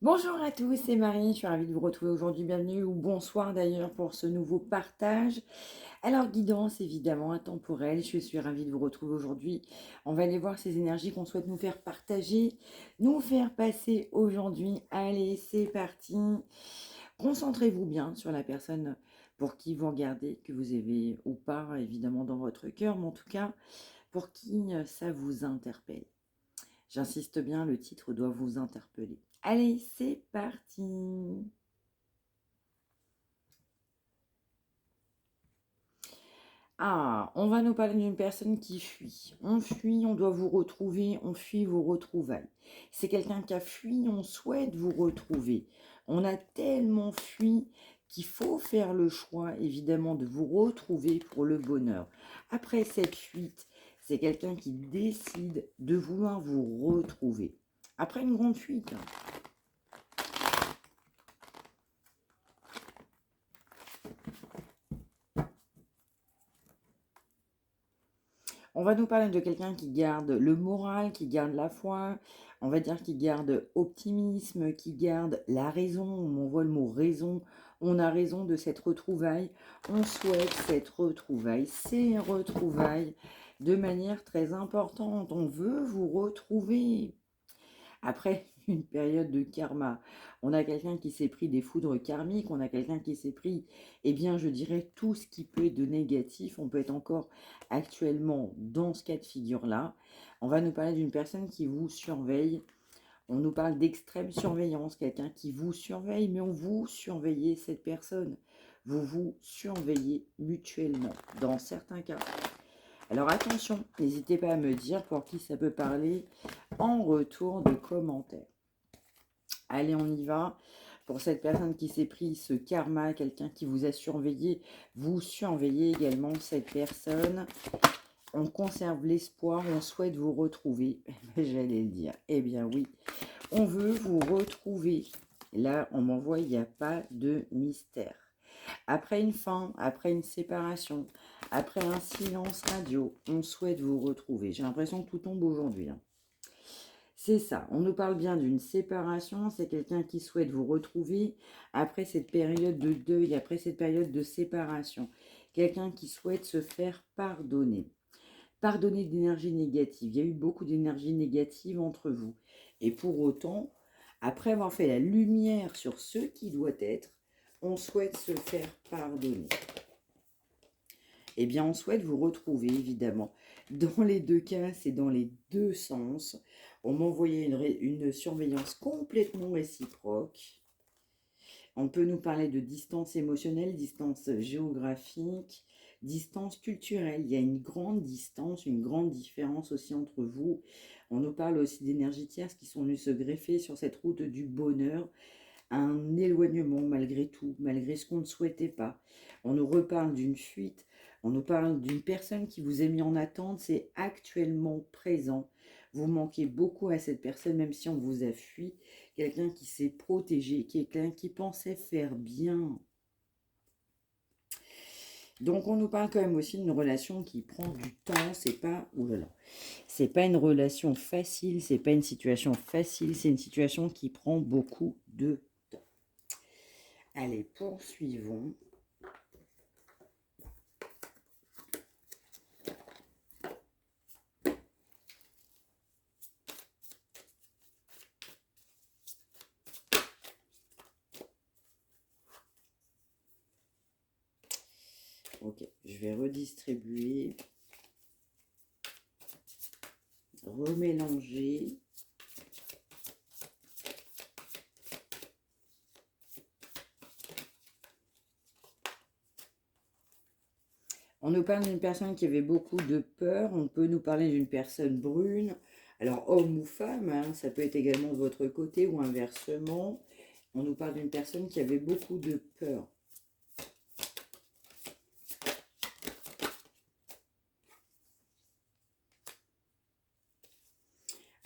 Bonjour à tous, c'est Marie, je suis ravie de vous retrouver aujourd'hui, bienvenue ou bonsoir d'ailleurs pour ce nouveau partage. Alors guidance évidemment intemporelle, je suis ravie de vous retrouver aujourd'hui. On va aller voir ces énergies qu'on souhaite nous faire partager, nous faire passer aujourd'hui. Allez, c'est parti. Concentrez-vous bien sur la personne pour qui vous regardez, que vous avez ou pas évidemment dans votre cœur, mais en tout cas pour qui ça vous interpelle. J'insiste bien, le titre doit vous interpeller. Allez, c'est parti. Ah, on va nous parler d'une personne qui fuit. On fuit, on doit vous retrouver, on fuit vos retrouvailles. C'est quelqu'un qui a fui, on souhaite vous retrouver. On a tellement fui qu'il faut faire le choix, évidemment, de vous retrouver pour le bonheur. Après cette fuite, c'est quelqu'un qui décide de vouloir vous retrouver. Après une grande fuite, on va nous parler de quelqu'un qui garde le moral, qui garde la foi, on va dire qui garde optimisme, qui garde la raison. On voit le mot raison, on a raison de cette retrouvaille, on souhaite cette retrouvaille, ces retrouvailles de manière très importante. On veut vous retrouver. Après une période de karma, on a quelqu'un qui s'est pris des foudres karmiques, on a quelqu'un qui s'est pris, eh bien, je dirais tout ce qui peut être de négatif. On peut être encore actuellement dans ce cas de figure-là. On va nous parler d'une personne qui vous surveille. On nous parle d'extrême surveillance, quelqu'un qui vous surveille, mais on vous surveillez cette personne. Vous vous surveillez mutuellement, dans certains cas. Alors attention, n'hésitez pas à me dire pour qui ça peut parler en retour de commentaires. Allez, on y va. Pour cette personne qui s'est pris ce karma, quelqu'un qui vous a surveillé, vous surveillez également cette personne. On conserve l'espoir, on souhaite vous retrouver. J'allais le dire. Eh bien oui, on veut vous retrouver. Là, on m'envoie, il n'y a pas de mystère. Après une fin, après une séparation, après un silence radio, on souhaite vous retrouver. J'ai l'impression que tout tombe aujourd'hui. C'est ça, on nous parle bien d'une séparation, c'est quelqu'un qui souhaite vous retrouver après cette période de deuil, après cette période de séparation. Quelqu'un qui souhaite se faire pardonner. Pardonner d'énergie négative. Il y a eu beaucoup d'énergie négative entre vous. Et pour autant, après avoir fait la lumière sur ce qui doit être, on souhaite se faire pardonner. Eh bien, on souhaite vous retrouver, évidemment. Dans les deux cas, c'est dans les deux sens. On m'envoyait une surveillance complètement réciproque. On peut nous parler de distance émotionnelle, distance géographique, distance culturelle. Il y a une grande distance, une grande différence aussi entre vous. On nous parle aussi d'énergies tierces qui sont venues se greffer sur cette route du bonheur. Un éloignement malgré tout, malgré ce qu'on ne souhaitait pas. On nous reparle d'une fuite, on nous parle d'une personne qui vous a mis en attente, c'est actuellement présent. Vous manquez beaucoup à cette personne, même si on vous a fui. Quelqu'un qui s'est protégé, quelqu'un qui pensait faire bien. Donc on nous parle quand même aussi d'une relation qui prend du temps, c'est pas, oulala, c'est pas une relation facile, c'est pas une situation facile, c'est une situation qui prend beaucoup de temps. Allez, poursuivons. Ok, je vais redistribuer, remélanger. On nous parle d'une personne qui avait beaucoup de peur. On peut nous parler d'une personne brune. Alors, homme ou femme, hein, ça peut être également de votre côté ou inversement. On nous parle d'une personne qui avait beaucoup de peur.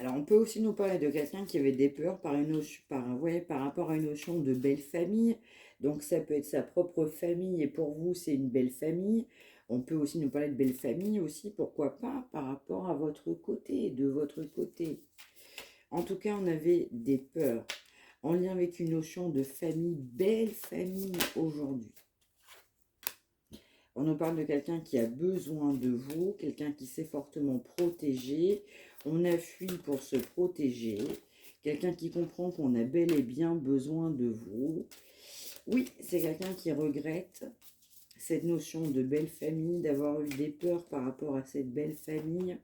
Alors, on peut aussi nous parler de quelqu'un qui avait des peurs par rapport à une notion de belle famille. Donc, ça peut être sa propre famille et pour vous, c'est une belle famille. On peut aussi nous parler de belle famille aussi, pourquoi pas, par rapport à votre côté, de votre côté. En tout cas, on avait des peurs. en lien avec une notion de famille, belle famille aujourd'hui. On nous parle de quelqu'un qui a besoin de vous, quelqu'un qui s'est fortement protégé. On a fui pour se protéger. Quelqu'un qui comprend qu'on a bel et bien besoin de vous. Oui, c'est quelqu'un qui regrette cette notion de belle famille, d'avoir eu des peurs par rapport à cette belle famille.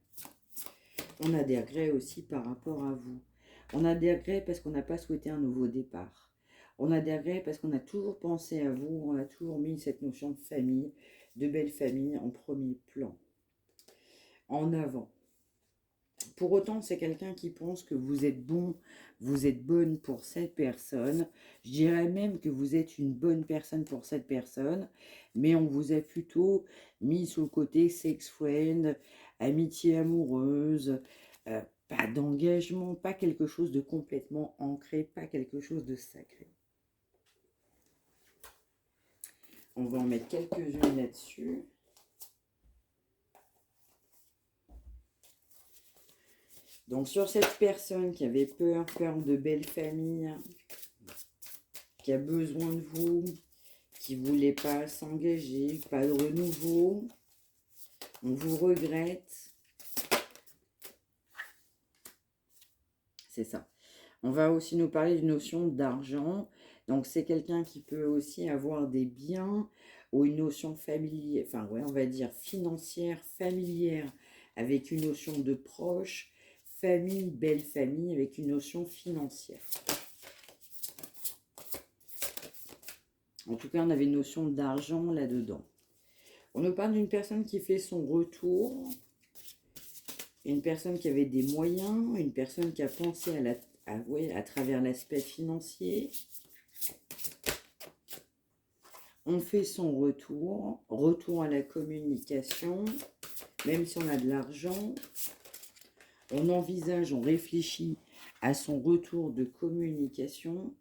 On a des regrets aussi par rapport à vous. On a des regrets parce qu'on n'a pas souhaité un nouveau départ. On a des regrets parce qu'on a toujours pensé à vous, on a toujours mis cette notion de famille, de belle famille en premier plan, en avant. Pour autant, c'est quelqu'un qui pense que vous êtes bon, vous êtes bonne pour cette personne. Je dirais même que vous êtes une bonne personne pour cette personne, mais on vous a plutôt mis sur le côté sex friend, amitié amoureuse, pas d'engagement, pas quelque chose de complètement ancré, pas quelque chose de sacré. On va en mettre quelques-unes là-dessus. Donc sur cette personne qui avait peur de belle famille, qui a besoin de vous, qui ne voulait pas s'engager, pas de renouveau, on vous regrette. C'est ça. On va aussi nous parler d'une notion d'argent. Donc c'est quelqu'un qui peut aussi avoir des biens ou une notion familière, enfin ouais, on va dire financière, familière, avec une notion de proche, famille, belle famille, avec une notion financière. En tout cas, on avait une notion d'argent là-dedans. On nous parle d'une personne qui fait son retour, une personne qui avait des moyens, une personne qui a pensé à travers l'aspect financier. On fait son retour à la communication, même si on a de l'argent. On envisage, on réfléchit à son retour de communication.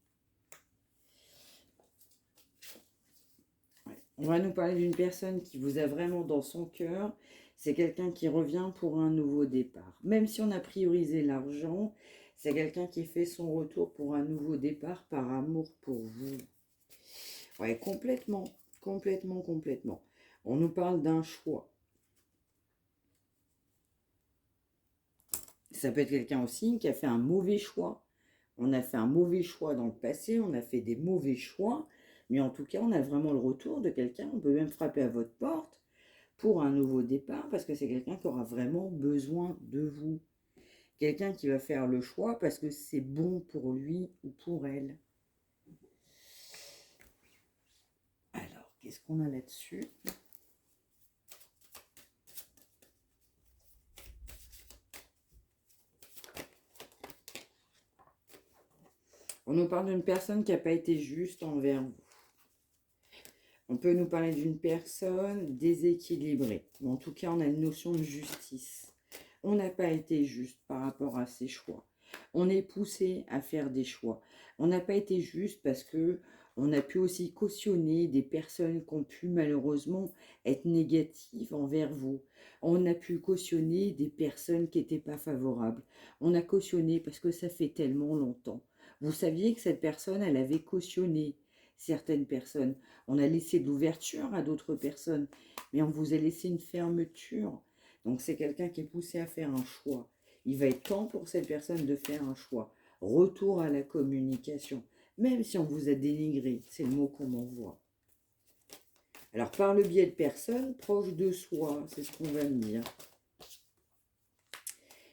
On va nous parler d'une personne qui vous a vraiment dans son cœur. C'est quelqu'un qui revient pour un nouveau départ. Même si on a priorisé l'argent, c'est quelqu'un qui fait son retour pour un nouveau départ par amour pour vous. Ouais, complètement. On nous parle d'un choix. Ça peut être quelqu'un aussi qui a fait un mauvais choix. On a fait un mauvais choix dans le passé, on a fait des mauvais choix, mais en tout cas, on a vraiment le retour de quelqu'un. On peut même frapper à votre porte pour un nouveau départ, parce que c'est quelqu'un qui aura vraiment besoin de vous. Quelqu'un qui va faire le choix parce que c'est bon pour lui ou pour elle. Alors, qu'est-ce qu'on a là-dessus ? On nous parle d'une personne qui n'a pas été juste envers vous. On peut nous parler d'une personne déséquilibrée. En tout cas, on a une notion de justice. On n'a pas été juste par rapport à ses choix. On est poussé à faire des choix. On n'a pas été juste parce que on a pu aussi cautionner des personnes qui ont pu malheureusement être négatives envers vous. On a pu cautionner des personnes qui n'étaient pas favorables. On a cautionné parce que ça fait tellement longtemps. Vous saviez que cette personne, elle avait cautionné certaines personnes. On a laissé de l'ouverture à d'autres personnes, mais on vous a laissé une fermeture. Donc c'est quelqu'un qui est poussé à faire un choix. Il va être temps pour cette personne de faire un choix. Retour à la communication. Même si on vous a dénigré, c'est le mot qu'on m'envoie. Alors par le biais de personnes proches de soi, c'est ce qu'on va me dire.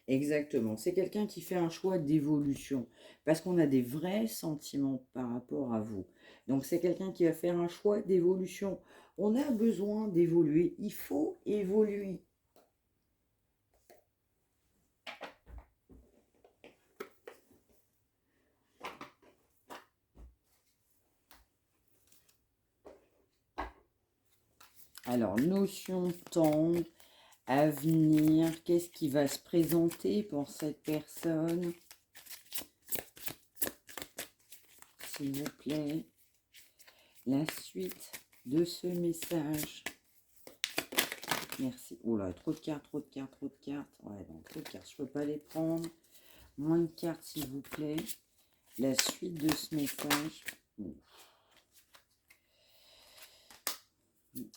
Exactement, c'est quelqu'un qui fait un choix d'évolution, parce qu'on a des vrais sentiments par rapport à vous. Donc c'est quelqu'un qui va faire un choix d'évolution. On a besoin d'évoluer, il faut évoluer. Alors, notion temps, avenir, qu'est-ce qui va se présenter pour cette personne ? S'il vous plaît, la suite de ce message. Merci. Oh là, trop de cartes. Ouais, non, trop de cartes, je ne peux pas les prendre. Moins de cartes, s'il vous plaît. la suite de ce message.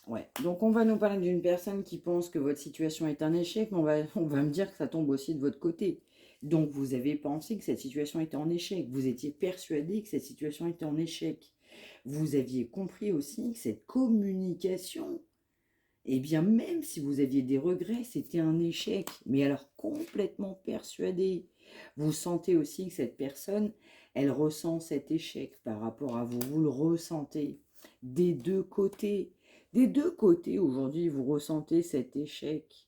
Ouais, donc on va nous parler d'une personne qui pense que votre situation est un échec, mais on va me dire que ça tombe aussi de votre côté. Donc vous avez pensé que cette situation était en échec, vous étiez persuadé que cette situation était en échec. Vous aviez compris aussi que cette communication, eh bien même si vous aviez des regrets, c'était un échec, mais alors complètement persuadé. Vous sentez aussi que cette personne, elle ressent cet échec par rapport à vous, vous le ressentez des deux côtés. Des deux côtés, aujourd'hui, vous ressentez cet échec.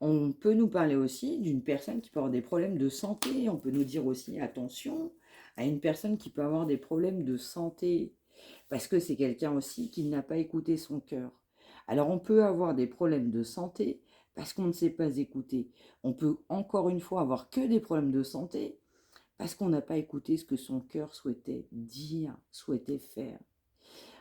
On peut nous parler aussi d'une personne qui peut avoir des problèmes de santé. On peut nous dire aussi attention à une personne qui peut avoir des problèmes de santé. Parce que c'est quelqu'un aussi qui n'a pas écouté son cœur. Alors on peut avoir des problèmes de santé parce qu'on ne sait pas écouter. On peut encore une fois avoir que des problèmes de santé parce qu'on n'a pas écouté ce que son cœur souhaitait dire, souhaitait faire.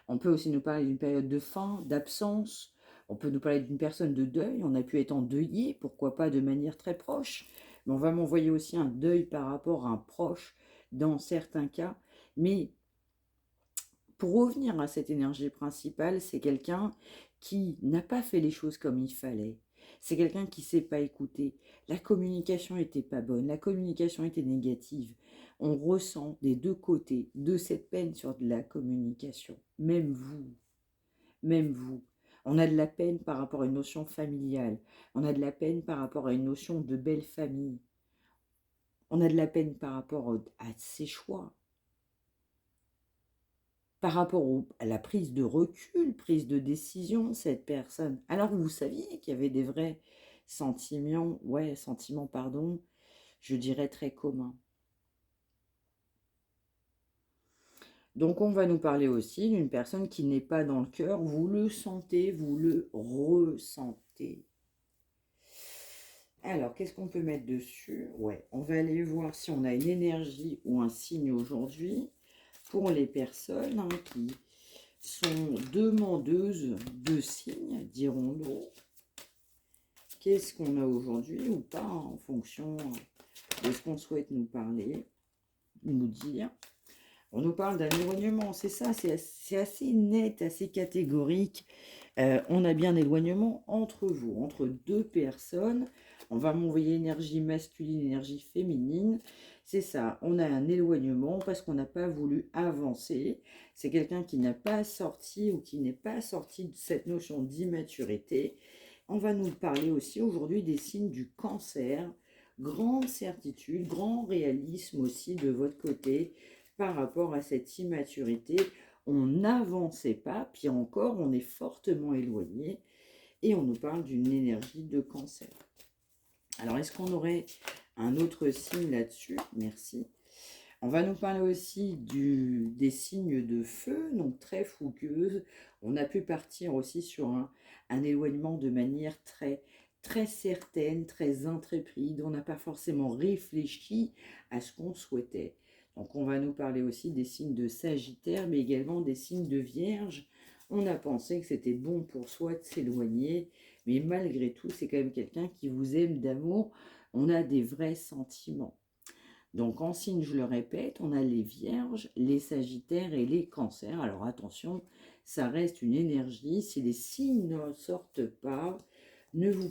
On peut aussi nous parler d'une période de faim, d'absence. On peut nous parler d'une personne de deuil. On a pu être endeuillé, pourquoi pas de manière très proche. Mais on va m'envoyer aussi un deuil par rapport à un proche dans certains cas. Mais pour revenir à cette énergie principale, c'est quelqu'un qui n'a pas fait les choses comme il fallait. C'est quelqu'un qui ne s'est pas écouté. La communication n'était pas bonne, la communication était négative. On ressent des deux côtés de cette peine sur de la communication. Même vous, même vous. On a de la peine par rapport à une notion familiale. On a de la peine par rapport à une notion de belle famille. On a de la peine par rapport à ses choix, par rapport à la prise de recul, prise de décision, cette personne. Alors que vous saviez qu'il y avait des vrais sentiments, pardon, je dirais très communs. Donc on va nous parler aussi d'une personne qui n'est pas dans le cœur, vous le sentez, vous le ressentez. Alors, qu'est-ce qu'on peut mettre dessus? Ouais, on va aller voir si on a une énergie ou un signe aujourd'hui pour les personnes qui sont demandeuses de signes, dirons-nous. Qu'est-ce qu'on a aujourd'hui ou pas en fonction de ce qu'on souhaite nous parler, nous dire. On nous parle d'un éloignement, c'est ça, c'est assez net, assez catégorique. On a bien un éloignement entre vous, entre deux personnes. On va m'envoyer énergie masculine, énergie féminine. C'est ça, on a un éloignement parce qu'on n'a pas voulu avancer. C'est quelqu'un qui n'a pas sorti ou qui n'est pas sorti de cette notion d'immaturité. On va nous parler aussi aujourd'hui des signes du cancer. Grande certitude, grand réalisme aussi de votre côté par rapport à cette immaturité. On n'avançait pas, puis encore, on est fortement éloigné et on nous parle d'une énergie de cancer. Alors, est-ce qu'on aurait un autre signe là-dessus? Merci. On va nous parler aussi des signes de feu, donc très fougueuse. On a pu partir aussi sur un éloignement de manière très certaine, très intrépide. On n'a pas forcément réfléchi à ce qu'on souhaitait. Donc on va nous parler aussi des signes de Sagittaire, mais également des signes de Vierge. On a pensé que c'était bon pour soi de s'éloigner, mais malgré tout, c'est quand même quelqu'un qui vous aime d'amour. On a des vrais sentiments. Donc en signe, je le répète, on a les Vierges, les Sagittaires et les Cancers. Alors attention, ça reste une énergie. Si les signes ne sortent pas, ne vous,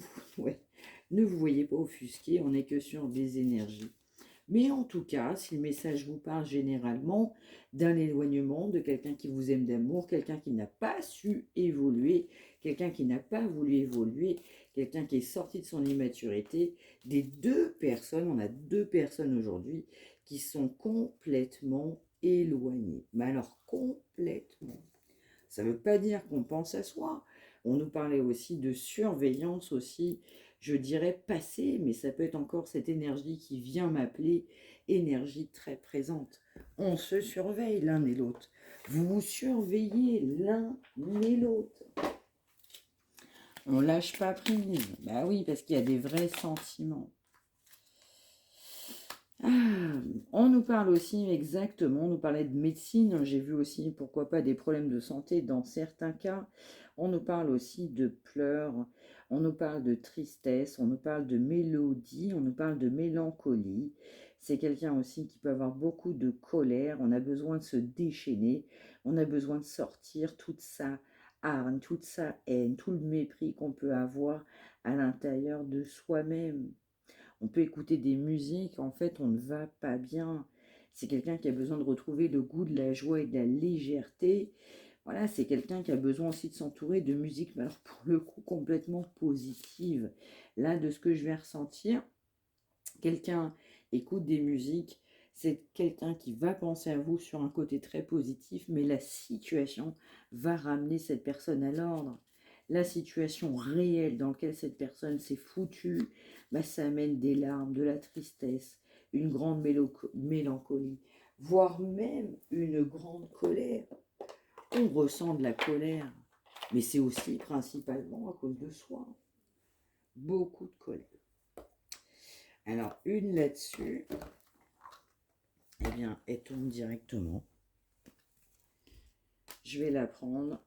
ne vous voyez pas offusqué, on n'est que sur des énergies. Mais en tout cas, si le message vous parle généralement d'un éloignement, de quelqu'un qui vous aime d'amour, quelqu'un qui n'a pas su évoluer, quelqu'un qui n'a pas voulu évoluer, quelqu'un qui est sorti de son immaturité, des deux personnes, on a deux personnes aujourd'hui qui sont complètement éloignées. Mais alors complètement. Ça ne veut pas dire qu'on pense à soi. On nous parlait aussi de surveillance aussi, je dirais passée, mais ça peut être encore cette énergie qui vient m'appeler, énergie très présente. On se surveille l'un et l'autre. Vous vous surveillez l'un et l'autre. On lâche pas prise. Bah oui, parce qu'il y a des vrais sentiments. On nous parle aussi exactement, on nous parlait de médecine, j'ai vu aussi pourquoi pas des problèmes de santé dans certains cas. On nous parle aussi de pleurs, on nous parle de tristesse, on nous parle de mélodie, on nous parle de mélancolie. C'est quelqu'un aussi qui peut avoir beaucoup de colère. On a besoin de se déchaîner. On a besoin de sortir toute sa hargne, toute sa haine, tout le mépris qu'on peut avoir à l'intérieur de soi-même. On peut écouter des musiques, en fait, on ne va pas bien. C'est quelqu'un qui a besoin de retrouver le goût de la joie et de la légèreté. Voilà, c'est quelqu'un qui a besoin aussi de s'entourer de musique, mais alors pour le coup complètement positive. Là, de ce que je vais ressentir, quelqu'un écoute des musiques, c'est quelqu'un qui va penser à vous sur un côté très positif, mais la situation va ramener cette personne à l'ordre. La situation réelle dans laquelle cette personne s'est foutue, bah, ça amène des larmes, de la tristesse, une grande mélancolie, voire même une grande colère. On ressent de la colère, mais c'est aussi principalement à cause de soi. Beaucoup de colère. Alors, une là-dessus, eh bien, elle tourne directement. Je vais la prendre.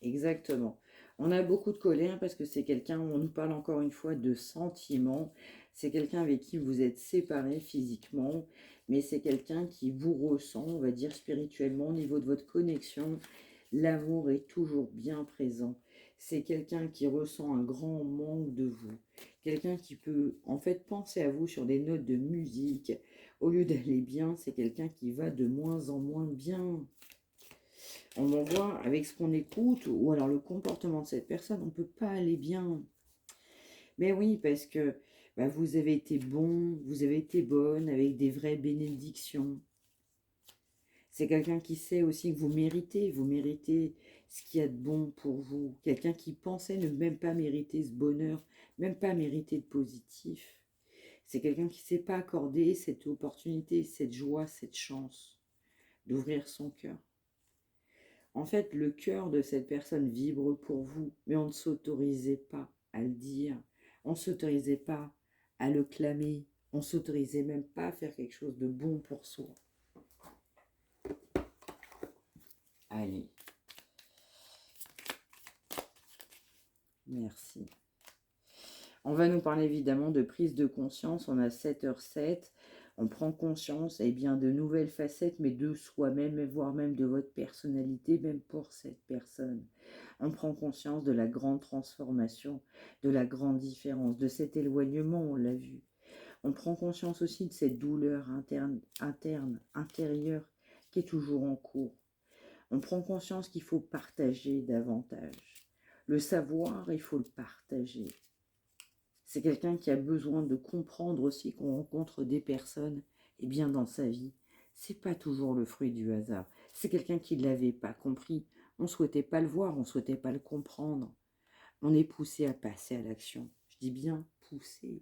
Exactement. On a beaucoup de colère parce que c'est quelqu'un, on nous parle encore une fois de sentiments. C'est quelqu'un avec qui vous êtes séparés physiquement, mais c'est quelqu'un qui vous ressent, on va dire spirituellement, au niveau de votre connexion. L'amour est toujours bien présent. C'est quelqu'un qui ressent un grand manque de vous. Quelqu'un qui peut, en fait, penser à vous sur des notes de musique. Au lieu d'aller bien, c'est quelqu'un qui va de moins en moins bien. On voit avec ce qu'on écoute, ou alors le comportement de cette personne, on ne peut pas aller bien. Mais oui, parce que bah, vous avez été bon, vous avez été bonne, avec des vraies bénédictions. C'est quelqu'un qui sait aussi que vous méritez ce qu'il y a de bon pour vous. Quelqu'un qui pensait ne même pas mériter ce bonheur, même pas mériter de positif. C'est quelqu'un qui ne sait pas accorder cette opportunité, cette joie, cette chance d'ouvrir son cœur. En fait, le cœur de cette personne vibre pour vous, mais on ne s'autorisait pas à le dire. On ne s'autorisait pas à le clamer. On ne s'autorisait même pas à faire quelque chose de bon pour soi. Allez. Merci. On va nous parler évidemment de prise de conscience. On a 7h07. On prend conscience bien, de nouvelles facettes, mais de soi-même, voire même de votre personnalité, même pour cette personne. On prend conscience de la grande transformation, de la grande différence, de cet éloignement, on l'a vu. On prend conscience aussi de cette douleur intérieure, qui est toujours en cours. On prend conscience qu'il faut partager davantage. Le savoir, il faut le partager. C'est quelqu'un qui a besoin de comprendre aussi qu'on rencontre des personnes, et bien dans sa vie, c'est pas toujours le fruit du hasard. C'est quelqu'un qui ne l'avait pas compris. On ne souhaitait pas le voir, on ne souhaitait pas le comprendre. On est poussé à passer à l'action. Je dis bien poussé.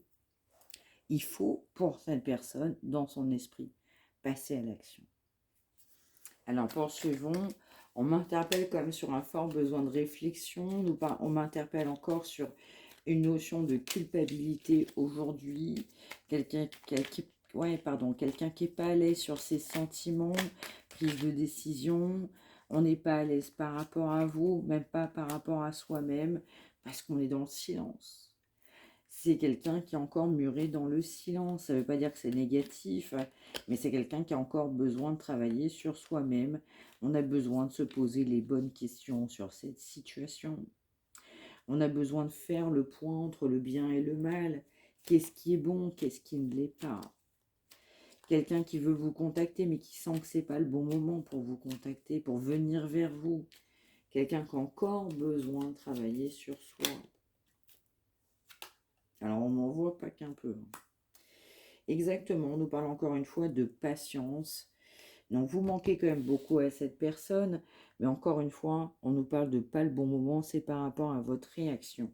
Il faut, pour cette personne, dans son esprit, passer à l'action. Alors, poursuivons. On m'interpelle quand même sur un fort besoin de réflexion. On m'interpelle encore sur une notion de culpabilité aujourd'hui. Quelqu'un qui n'est pas à l'aise sur ses sentiments, prise de décision. On n'est pas à l'aise par rapport à vous, même pas par rapport à soi-même, parce qu'on est dans le silence. C'est quelqu'un qui est encore muré dans le silence. Ça ne veut pas dire que c'est négatif, mais c'est quelqu'un qui a encore besoin de travailler sur soi-même. On a besoin de se poser les bonnes questions sur cette situation. On a besoin de faire le point entre le bien et le mal. Qu'est-ce qui est bon, qu'est-ce qui ne l'est pas? Quelqu'un qui veut vous contacter, mais qui sent que ce n'est pas le bon moment pour vous contacter, pour venir vers vous. Quelqu'un qui a encore besoin de travailler sur soi. Alors, on n'en voit pas qu'un peu. Exactement, on nous parle encore une fois de patience. Donc, vous manquez quand même beaucoup à cette personne, mais encore une fois, on nous parle de pas le bon moment, c'est par rapport à votre réaction.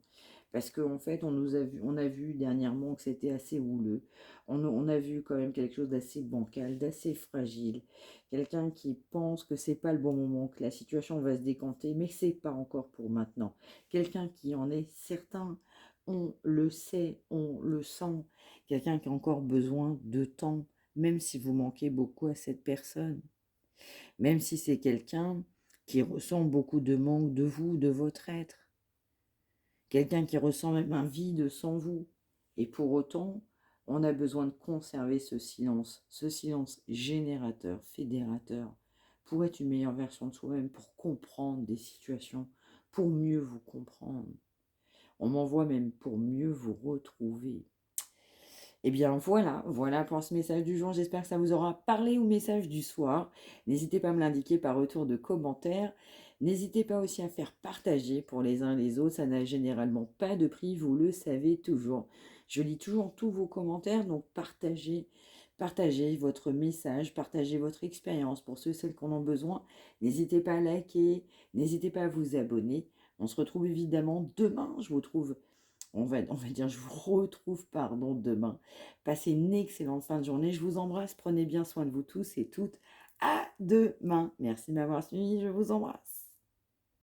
Parce qu'en fait, on a vu dernièrement que c'était assez houleux. On a vu quand même quelque chose d'assez bancal, d'assez fragile. Quelqu'un qui pense que c'est pas le bon moment, que la situation va se décanter, mais que c'est pas encore pour maintenant. Quelqu'un qui en est certain, on le sait, on le sent. Quelqu'un qui a encore besoin de temps, même si vous manquez beaucoup à cette personne. Même si c'est quelqu'un qui ressent beaucoup de manque de vous, de votre être. Quelqu'un qui ressent même un vide sans vous. Et pour autant, On a besoin de conserver ce silence générateur, fédérateur, pour être une meilleure version de soi-même, pour comprendre des situations, pour mieux vous comprendre. On m'envoie même pour mieux vous retrouver. Eh bien voilà pour ce message du jour. J'espère que ça vous aura parlé au message du soir. N'hésitez pas à me l'indiquer par retour de commentaires. N'hésitez pas aussi à faire partager pour les uns les autres. Ça n'a généralement pas de prix, vous le savez toujours. Je lis toujours tous vos commentaires, donc partagez votre message, partagez votre expérience pour ceux et celles qui en ont besoin. N'hésitez pas à liker, n'hésitez pas à vous abonner. On se retrouve évidemment demain. Je vous retrouve, demain. Passez une excellente fin de journée. Je vous embrasse. Prenez bien soin de vous tous et toutes. À demain. Merci de m'avoir suivi. Je vous embrasse.